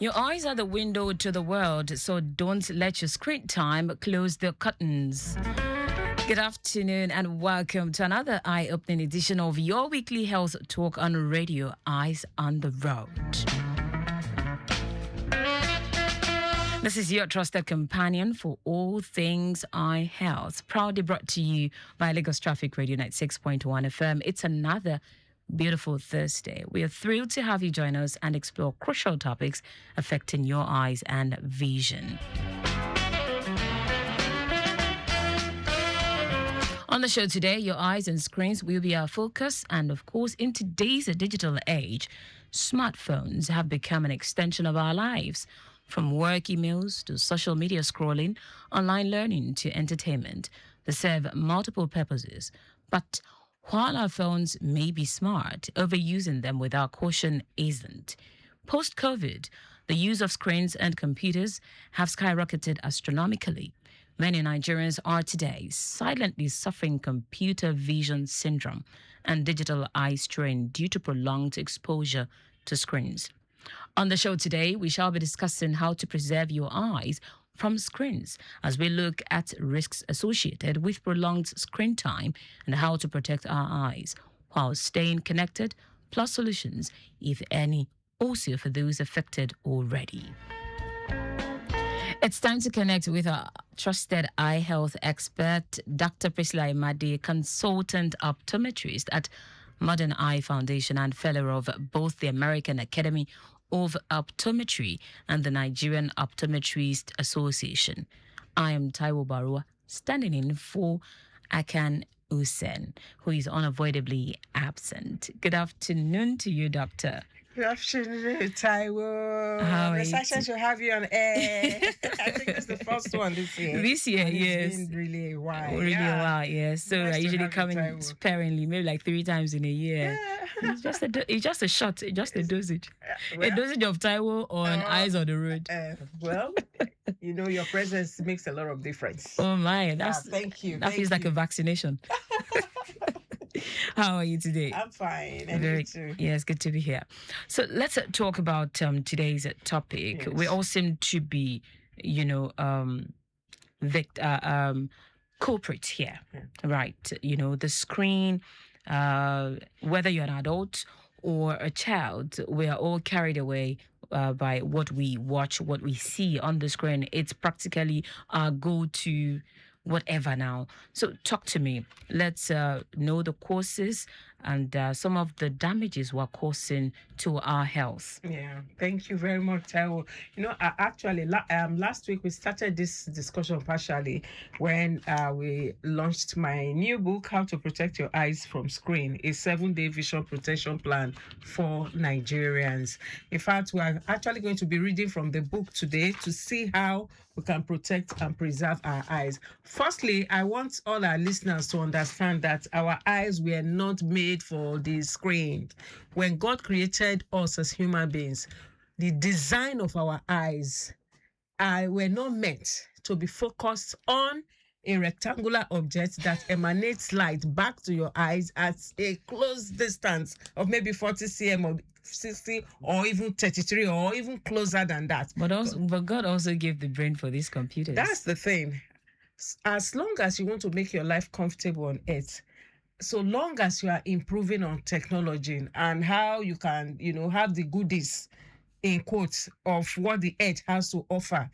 Your eyes are the window to the world, so don't let your screen time close the curtains. Good afternoon and welcome to another eye-opening edition of your weekly health talk on radio, Eyes on the Road. This is your trusted companion for all things eye health, proudly brought to you by Lagos Traffic Radio 96.1 FM. It's another beautiful Thursday. We are thrilled to have you join us and explore crucial topics affecting your eyes and vision. On the show today, your eyes and screens will be our focus. And of course, in today's digital age, smartphones have become an extension of our lives. From work emails to social media scrolling, online learning to entertainment, they serve multiple purposes. But while our phones may be smart, overusing them without caution isn't. Post-COVID, the use of screens and computers have skyrocketed astronomically. Many Nigerians are today silently suffering computer vision syndrome and digital eye strain due to prolonged exposure to screens. On the show today, we shall be discussing how to preserve your eyes from screens as we look at risks associated with prolonged screen time and how to protect our eyes while staying connected, plus solutions, if any, also for those affected already. It's time to connect with our trusted eye health expert, Dr. Priscilla Imade, consultant optometrist at Modern Eye Foundation and fellow of both the American Academy of Optometry and the Nigerian Optometrist Association. I am Taiwo Barua, standing in for Akan Usen, who is unavoidably absent. Good afternoon to you, Doctor. Good afternoon, Taiwo. How are The you session should have you on air. I think it's the first one this year. This year, And yes. It's been really a while. Really a while, yes. So Nice I to usually have you, come in Taiwo. sparingly, maybe like 3 times in a year. Yeah. It's just a shot, just a dosage. Well, A dosage of Taiwo on Eyes on the Road. well, your presence makes a lot of difference. Oh my, Yeah, thank you. that feels like a vaccination. How are you today? I'm fine. And you too. Yes, good to be here. So let's talk about today's topic. Yes. We all seem to be, culprits here, Yeah. right? The screen, whether you're an adult or a child, we are all carried away by what we watch, what we see on the screen. It's practically our go-to whatever now. So talk to me. Let's know the causes and some of the damages we're causing to our health. Yeah, thank you very much, Taiwo. Actually, last week we started this discussion partially when we launched my new book, How to Protect Your Eyes from Screen, a 7-day vision protection plan for Nigerians. In fact, we are actually going to be reading from the book today to see how we can protect and preserve our eyes. Firstly, I want all our listeners to understand that our eyes were not made for the screen. When God created us as human beings, the design of our eyes were not meant to be focused on a rectangular object that emanates light back to your eyes at a close distance of maybe 40 cm or 60 or even 33 or even closer than that. But God also gave the brain for these computers. That's the thing. As long as you want to make your life comfortable on earth, so long as you are improving on technology and how you can, have the goodies, in quotes, of what the earth has to offer,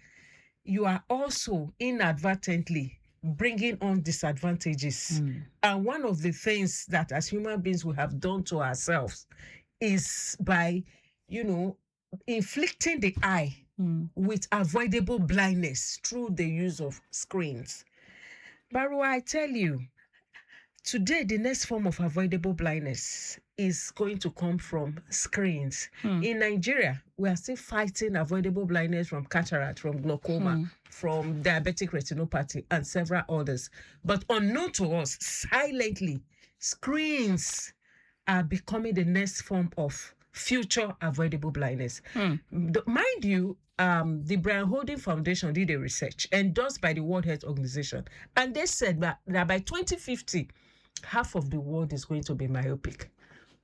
you are also inadvertently bringing on disadvantages. And one of the things that as human beings we have done to ourselves is by, inflicting the eye with avoidable blindness through the use of screens. Baru, I tell you, today, the next form of avoidable blindness is going to come from screens. In Nigeria, we are still fighting avoidable blindness from cataract, from glaucoma, from diabetic retinopathy, and several others. But unknown to us, silently, screens are becoming the next form of future avoidable blindness. Mind you, the Brian Holding Foundation did a research endorsed by the World Health Organization, and they said that by 2050, half of the world is going to be myopic.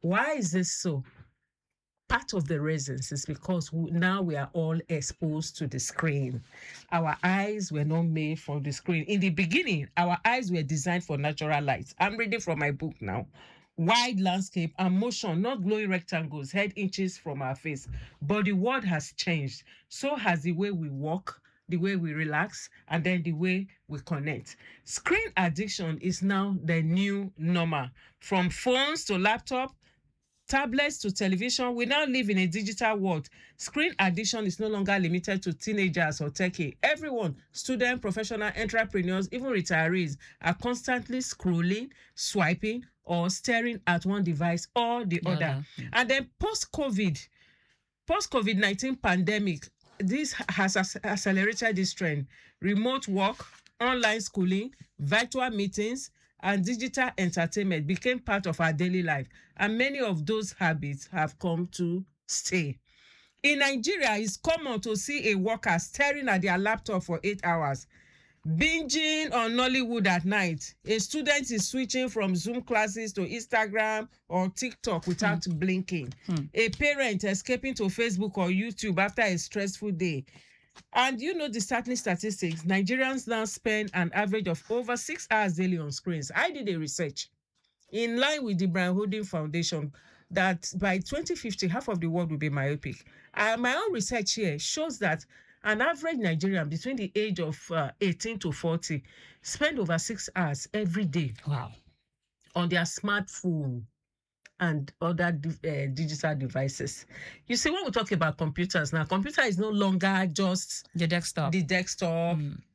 Why is this so? part of the reasons is because now we are all exposed to the screen. Our eyes were not made for the screen. In the beginning, our eyes were designed for natural light. I'm reading from my book now. Wide landscape and motion, not glowing rectangles, head inches from our face. But the world has changed. So has the way we walk, the way we relax, and then the way we connect. Screen addiction is now the new normal. From phones to laptop, tablets to television, we now live in a digital world. Screen addiction is no longer limited to teenagers or techie. Everyone, students, professional, entrepreneurs, even retirees, are constantly scrolling, swiping, or staring at one device or the other. And then post-COVID-19 pandemic, this has accelerated this trend. Remote work, online schooling, virtual meetings, and digital entertainment became part of our daily life. And many of those habits have come to stay. In Nigeria, it's common to see a worker staring at their laptop for 8 hours, binging on Nollywood at night. A student is switching from Zoom classes to Instagram or TikTok without blinking. A parent escaping to Facebook or YouTube after a stressful day. And you know the startling statistics, Nigerians now spend an average of over 6 hours daily on screens. I did a research in line with the Brian Holding Foundation that by 2050, half of the world will be myopic. My own research here shows that an average Nigerian between the age of 18 to 40 spend over 6 hours every day on their smartphone and other digital devices. You see, when we talk about computers now, computer is no longer just the desktop,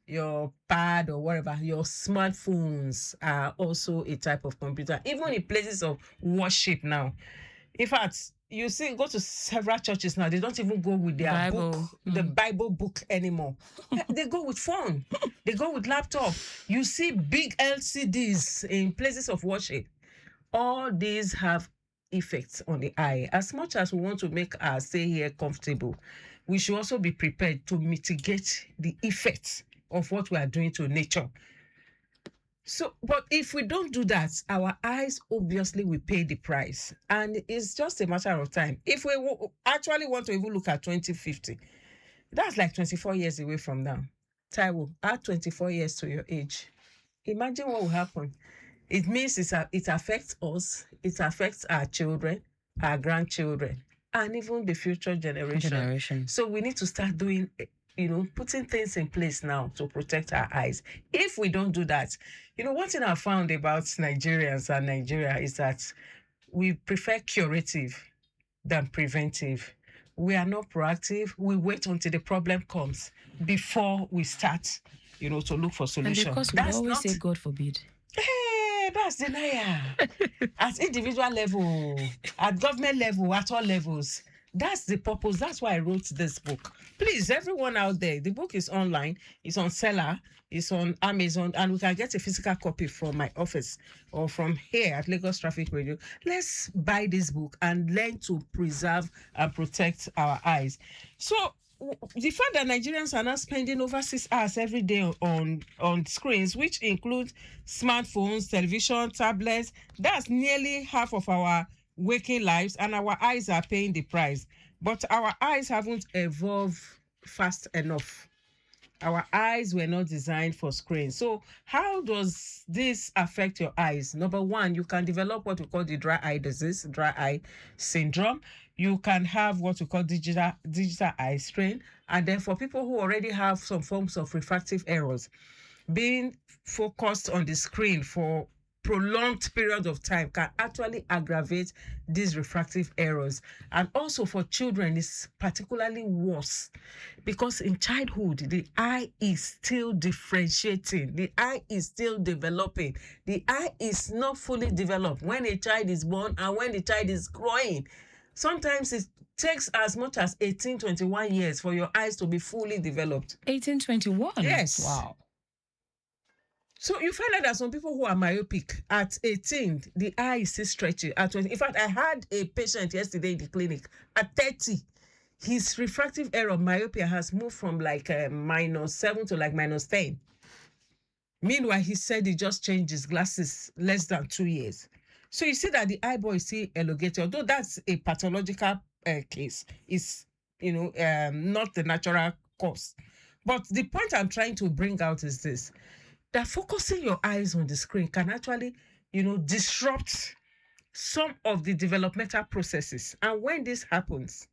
your pad or whatever. Your smartphones are also a type of computer, even in places of worship now. In fact, you see, go to several churches now, they don't even go with their Bible, the Bible book anymore. They go with phone, they go with laptop. You see big LCDs in places of worship. All these have effects on the eye. As much as we want to make our stay here comfortable, we should also be prepared to mitigate the effects of what we are doing to nature. So, but if we don't do that, our eyes obviously will pay the price. And it's just a matter of time. If we actually want to even look at 2050, that's like 24 years away from now. Taiwo, add 24 years to your age. Imagine what will happen. It means it affects us, it affects our children, our grandchildren, and even the future generation. So we need to start doing, putting things in place now to protect our eyes. If we don't do that, one thing I found about Nigerians and Nigeria is that we prefer curative than preventive. We are not proactive. We wait until the problem comes before we start, to look for solutions. And because we always say, God forbid. Hey, that's denial. At individual level, at government level, at all levels. That's the purpose. That's why I wrote this book. Please, everyone out there, the book is online. It's on Seller. It's on Amazon. And we can get a physical copy from my office or from here at Lagos Traffic Radio. Let's buy this book and learn to preserve and protect our eyes. So, the fact that Nigerians are now spending over 6 hours every day on screens, which include smartphones, television, tablets, that's nearly half of our waking lives, and our eyes are paying the price. But our eyes haven't evolved fast enough. Our eyes were not designed for screens. So how does this affect your eyes? Number one, you can develop what we call the dry eye disease, dry eye syndrome. You can have what we call digital eye strain. And then for people who already have some forms of refractive errors, being focused on the screen for prolonged period of time can actually aggravate these refractive errors. And also for children, it's particularly worse because in childhood, the eye is still differentiating. The eye is still developing. The eye is not fully developed when a child is born and when the child is growing. Sometimes it takes as much as 18-21 years for your eyes to be fully developed. 18-21? Yes. Wow. So you find out that some people who are myopic at 18, the eye is still stretching. At 20, in fact, I had a patient yesterday in the clinic at 30. His refractive error, myopia, has moved from like -7 to like -10. Meanwhile, he said he just changed his glasses less than 2 years. So you see that the eyeball is still elongated, although that's a pathological case. It's, not the natural cause. But the point I'm trying to bring out is this, that focusing your eyes on the screen can actually, disrupt some of the developmental processes. And when this happens,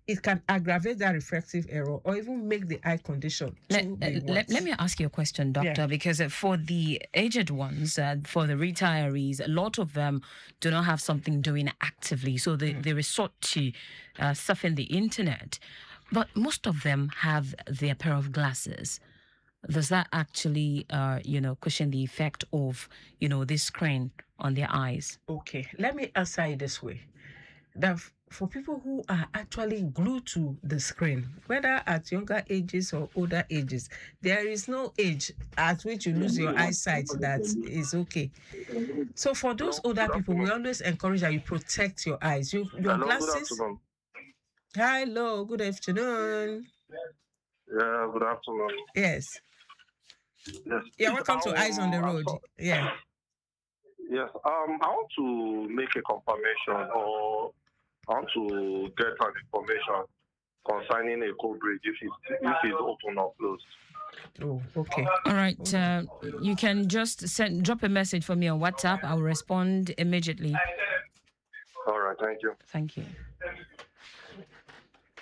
it can aggravate that refractive error or even make the eye condition too be worse. Let me ask you a question, Doctor, because for the aged ones, for the retirees, a lot of them do not have something doing actively. So they resort to surfing the internet. But most of them have their pair of glasses. Does that actually, cushion the effect of, this screen on their eyes? Okay, let me answer it this way. That for people who are actually glued to the screen, whether at younger ages or older ages, there is no age at which you lose your eyesight that is okay. So for those older people, we always encourage that you protect your eyes. Your glasses. Hello, good afternoon. Yeah, good afternoon. Yes. Yes. Yeah, welcome to Eyes on the Road. Yeah. Yes. I want to make a confirmation, or I want to get an information concerning a code bridge if it's open or closed. Oh, okay. All right. You can just drop a message for me on WhatsApp. I'll respond immediately. All right. Thank you. Thank you.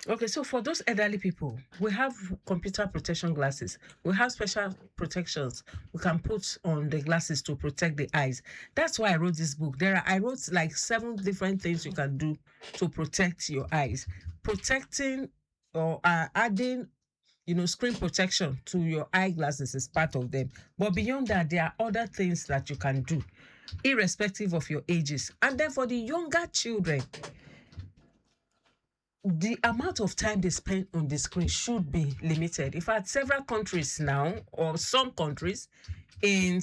Okay, so for those elderly people, we have computer protection glasses. We have special protections we can put on the glasses to protect the eyes. That's why I wrote this book. I wrote like 7 different things you can do to protect your eyes. Protecting or adding, screen protection to your eyeglasses is part of them. But beyond that, there are other things that you can do, irrespective of your ages. And then for the younger children, the amount of time they spend on the screen should be limited. In fact, several countries now, or some countries in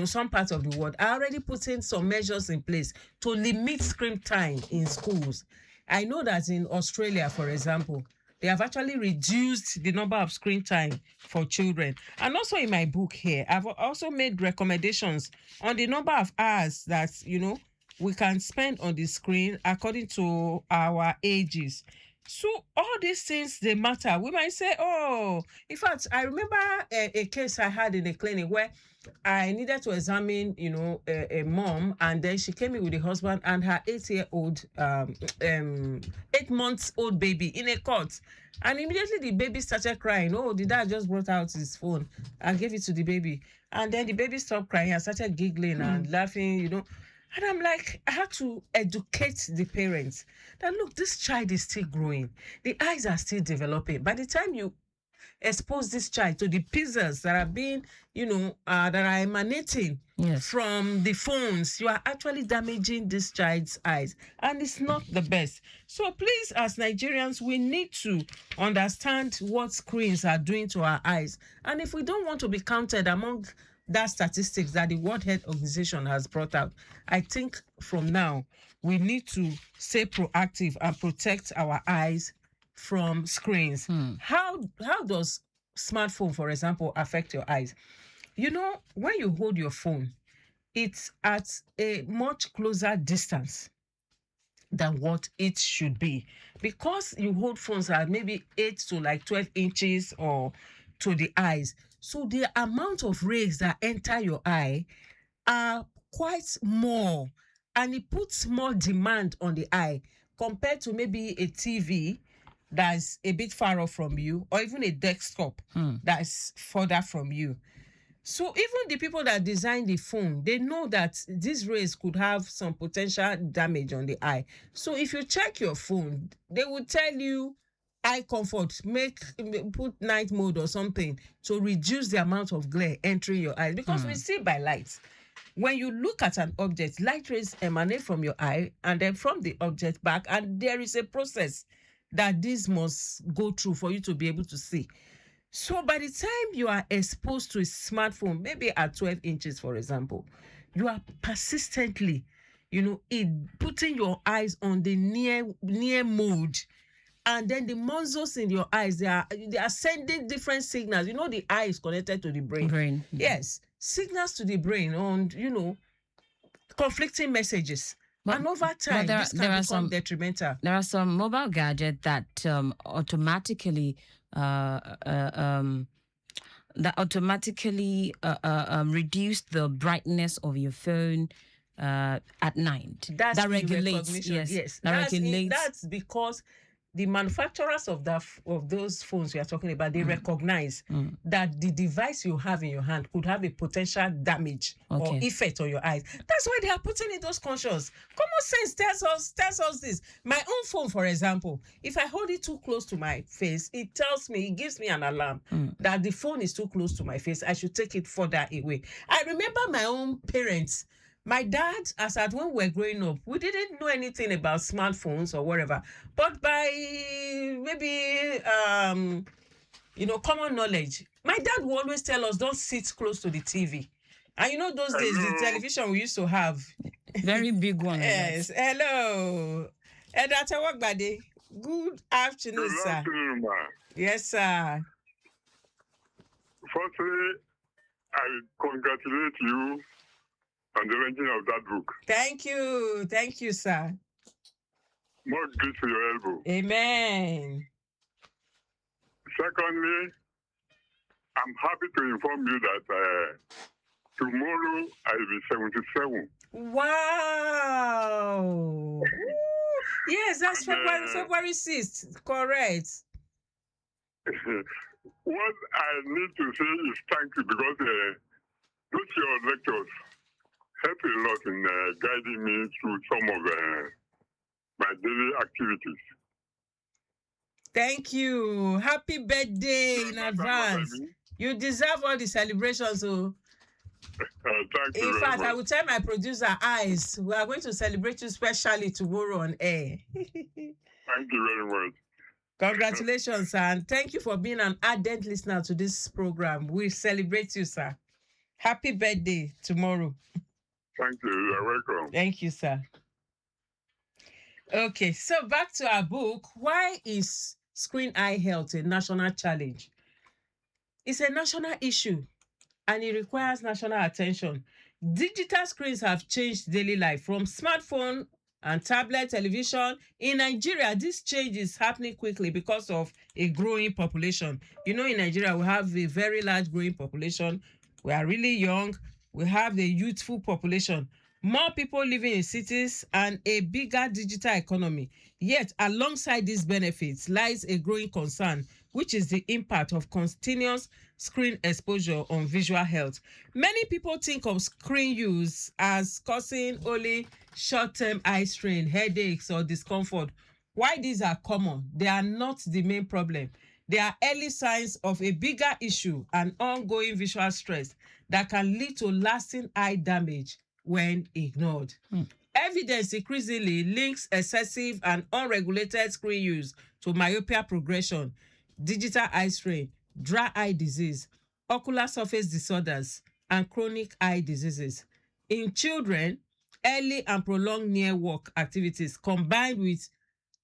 some parts of the world, are already putting some measures in place to limit screen time in schools. I know that in Australia, for example, they have actually reduced the number of screen time for children. And also in my book here, I've also made recommendations on the number of hours that, we can spend on the screen according to our ages. So all these things, they matter. We might say, oh, in fact, I remember a case I had in a clinic where I needed to examine, a mom, and then she came in with a husband and her 8-year-old, 8-month-old baby in a cot. And immediately the baby started crying. Oh, the dad just brought out his phone and gave it to the baby. And then the baby stopped crying and started giggling and laughing, And I'm like, I had to educate the parents that, look, this child is still growing. The eyes are still developing. By the time you expose this child to the pixels that are being, that are emanating from the phones, you are actually damaging this child's eyes. And it's not the best. So please, as Nigerians, we need to understand what screens are doing to our eyes. And if we don't want to be counted among that statistics that the World Health Organization has brought out, I think from now we need to stay proactive and protect our eyes from screens. How does smartphone, for example, affect your eyes? When you hold your phone, it's at a much closer distance than what it should be, because you hold phones at maybe 8 to like 12 inches or to the eyes. So the amount of rays that enter your eye are quite more, and it puts more demand on the eye compared to maybe a TV that's a bit far off from you, or even a desktop that's further from you. So even the people that design the phone, they know that these rays could have some potential damage on the eye. So if you check your phone, they will tell you eye comfort, put night mode or something to reduce the amount of glare entering your eyes, because we see by light. When you look at an object, light rays emanate from your eye and then from the object back, and there is a process that this must go through for you to be able to see. So by the time you are exposed to a smartphone, maybe at 12 inches, for example, you are persistently, putting your eyes on the near mode. And then the muscles in your eyes, they are sending different signals. The eye is connected to the brain. Yes, signals to the brain on, conflicting messages. And over time, this can become detrimental. There are some mobile gadgets that automatically reduce the brightness of your phone at night. That regulates. Yes. That's because the manufacturers of those phones we are talking about, they recognize that the device you have in your hand could have a potential damage or effect on your eyes. That's why they are putting in those conscious. Common sense tells us this. My own phone, for example, if I hold it too close to my face, it gives me an alarm that the phone is too close to my face. I should take it further away. I remember my own parents. My dad, as at when we were growing up, we didn't know anything about smartphones or whatever. But by maybe, common knowledge, my dad would always tell us, don't sit close to the TV. And those days, the television we used to have. Very big one. Yes. Hello. Edata Wagbade. Good afternoon, sir. Good afternoon, ma. Yes, sir. Firstly, I congratulate you on the launching of that book. Thank you, sir. More grace to your elbow. Amen. Secondly, I'm happy to inform you that tomorrow I will be 77. Wow. Yes, that's February 6th. Correct. What I need to say is thank you because those your lectures help a lot in guiding me through some of my daily activities. Thank you. Happy birthday in advance. You deserve all the celebrations. So. Thank you. In fact, I will tell my producer, Eyes, we are going to celebrate you specially tomorrow on air. Thank you very much. Congratulations, sir. And thank you for being an ardent listener to this program. We celebrate you, sir. Happy birthday tomorrow. Thank you. You're welcome. Thank you, sir. Okay, so back to our book. Why is screen eye health a national challenge? It's a national issue and it requires national attention. Digital screens have changed daily life from smartphone and tablet television. In Nigeria, this change is happening quickly because of a growing population. In Nigeria, we have a very large growing population. We are really young. We have a youthful population. More people living in cities and a bigger digital economy. Yet, alongside these benefits lies a growing concern, which is the impact of continuous screen exposure on visual health. Many people think of screen use as causing only short-term eye strain, headaches, or discomfort. While these are common, they are not the main problem. They are early signs of a bigger issue and ongoing visual stress that can lead to lasting eye damage when ignored. Evidence increasingly links excessive and unregulated screen use to myopia progression, digital eye strain, dry eye disease, ocular surface disorders, and chronic eye diseases. In children, early and prolonged near work activities combined with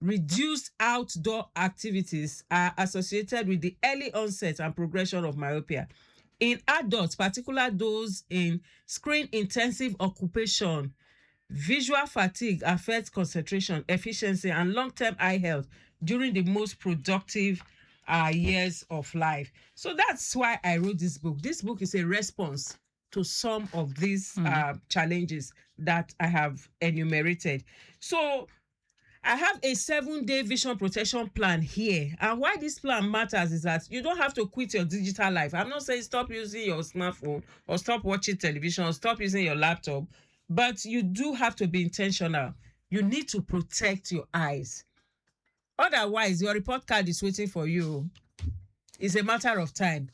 reduced outdoor activities are associated with the early onset and progression of myopia. In adults, particularly those in screen-intensive occupation, visual fatigue affects concentration, efficiency, and long-term eye health during the most productive years of life. So that's why I wrote this book. This book is a response to some of these challenges that I have enumerated. So I have a 7-day vision protection plan here. And why this plan matters is that you don't have to quit your digital life. I'm not saying stop using your smartphone or stop watching television or stop using your laptop, but you do have to be intentional. You need to protect your eyes. Otherwise, your report card is waiting for you. It's a matter of time.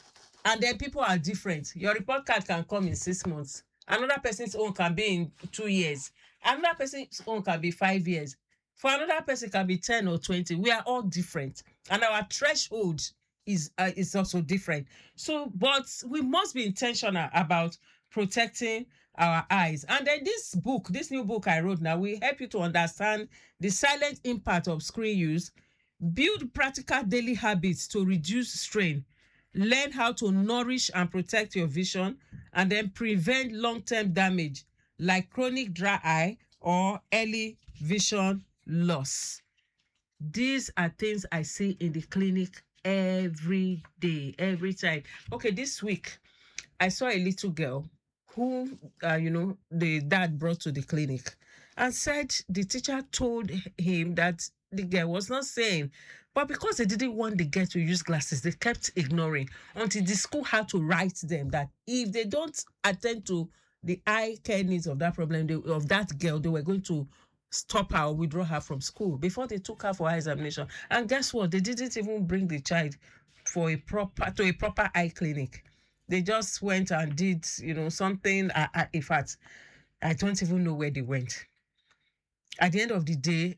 And then people are different. Your report card can come in 6 months. Another person's own can be in 2 years. Another person's own can be 5 years. For another person, it can be 10 or 20. We are all different. And our threshold is also different. So, but we must be intentional about protecting our eyes. And then this new book I wrote now, will help you to understand the silent impact of screen use, build practical daily habits to reduce strain, learn how to nourish and protect your vision, and then prevent long-term damage like chronic dry eye, or early vision loss. These are things I see in the clinic every day, every time. Okay, this week I saw a little girl who, the dad brought to the clinic and said the teacher told him that the girl was not saying, but because they didn't want the girl to use glasses, they kept ignoring until the school had to write them that if they don't attend to the eye care needs of that problem, of that girl, they were going to stop her or withdraw her from school before they took her for eye examination. And guess what? They didn't even bring the child for a proper eye clinic. They just went and did, something. In fact, I don't even know where they went. At the end of the day,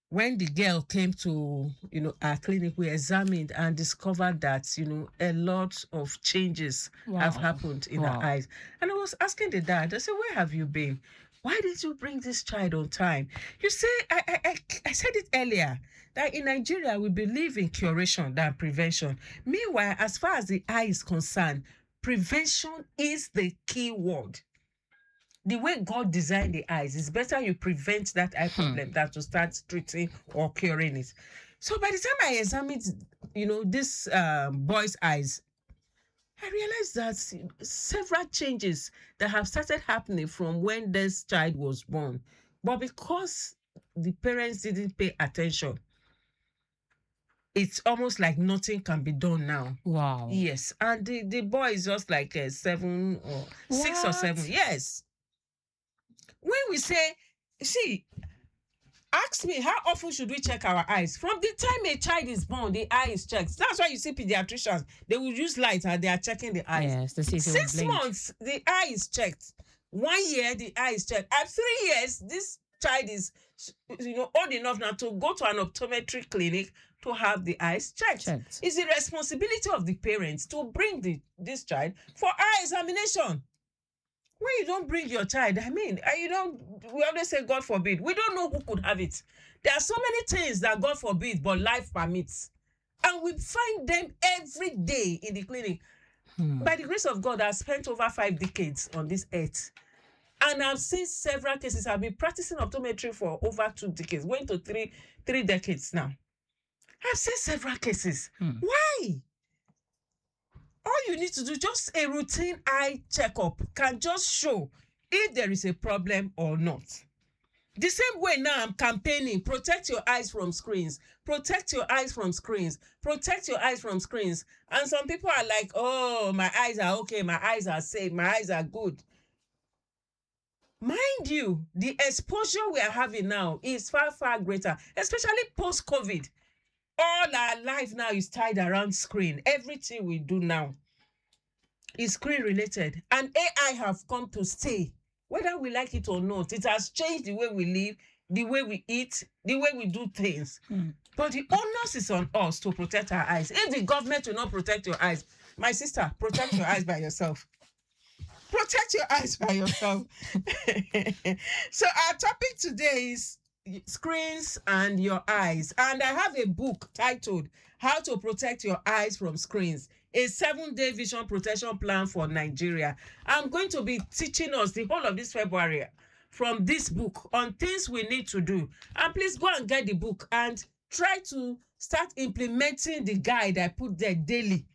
when the girl came to, our clinic, we examined and discovered that, a lot of changes have happened in her eyes. And I was asking the dad, I said, where have you been? Why did you bring this child on time? You see, I said it earlier, that in Nigeria, we believe in curation than prevention. Meanwhile, as far as the eye is concerned, prevention is the key word. The way God designed the eyes, it's better you prevent that eye problem than to start treating or curing it. So by the time I examined, this boy's eyes, I realized that several changes that have started happening from when this child was born. But because the parents didn't pay attention, it's almost like nothing can be done now. Wow. Yes. And the boy is just like 7 or 6 or 7. Yes. When we say, see, ask me, how often should we check our eyes? From the time a child is born, the eye is checked. That's why you see pediatricians, they will use light and they are checking the eyes. Yes, to see if 6 months, the eye is checked. 1 year, the eye is checked. At 3 years, this child is, old enough now to go to an optometry clinic to have the eyes checked. It's the responsibility of the parents to bring this child for eye examination. When you don't bring your child, we always say, God forbid. We don't know who could have it. There are so many things that God forbid, but life permits. And we find them every day in the clinic. By the grace of God, I've spent over 5 decades on this earth. And I've seen several cases. I've been practicing optometry for over 2 decades, going to three decades now. I've seen several cases. Why? All you need to do, just a routine eye checkup, can just show if there is a problem or not. The same way now I'm campaigning, protect your eyes from screens, protect your eyes from screens, protect your eyes from screens. And some people are like, oh, my eyes are okay, my eyes are safe, my eyes are good. Mind you, the exposure we are having now is far, far greater, especially post-COVID. All our life now is tied around screen. Everything we do now is screen related. And AI have come to stay. Whether we like it or not, it has changed the way we live, the way we eat, the way we do things. But the onus is on us to protect our eyes. If the government will not protect your eyes, my sister, protect your eyes by yourself. Protect your eyes by yourself. So our topic today is screens and your eyes. And I have a book titled How to Protect Your Eyes from Screens, a 7-day vision protection plan for Nigeria. I'm going to be teaching us the whole of this February from this book on things we need to do. And please go and get the book and try to start implementing the guide I put there daily.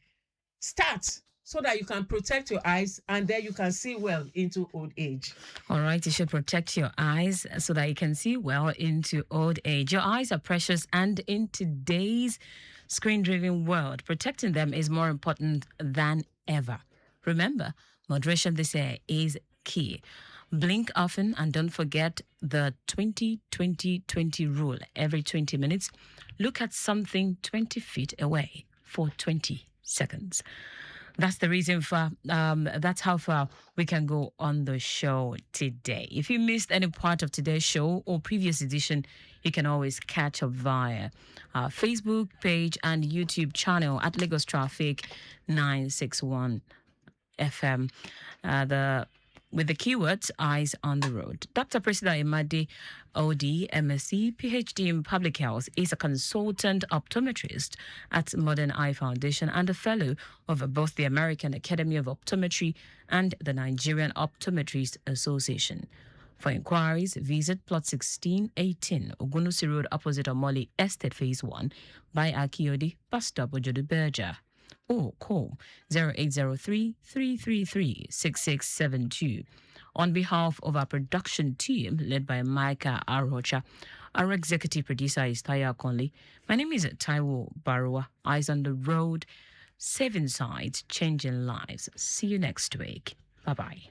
Start so that you can protect your eyes and then you can see well into old age. All right, you should protect your eyes so that you can see well into old age. Your eyes are precious, and in today's screen-driven world, protecting them is more important than ever. Remember, moderation this year is key. Blink often and don't forget the 20-20-20 rule. Every 20 minutes, look at something 20 feet away for 20 seconds. That's the reason for, that's how far we can go on the show today. If you missed any part of today's show or previous edition, you can always catch up via our Facebook page and YouTube channel at Lagos Traffic 961 FM. With the keywords Eyes on the Road. Dr. Priscilla Imade, OD, MSc, PhD in Public Health, is a consultant optometrist at Modern Eye Foundation and a fellow of both the American Academy of Optometry and the Nigerian Optometrists Association. For inquiries, visit plot 1618 Ogunusi Road opposite Omoli Estate Phase 1 by Akiodi, bus stop Ojodu Berger, or call 0803 333 6672. On behalf of our production team, led by Micah Arrocha, our executive producer is Taya Conley. My name is Taiwo Barua. Eyes on the road, saving sides, changing lives. See you next week. Bye-bye.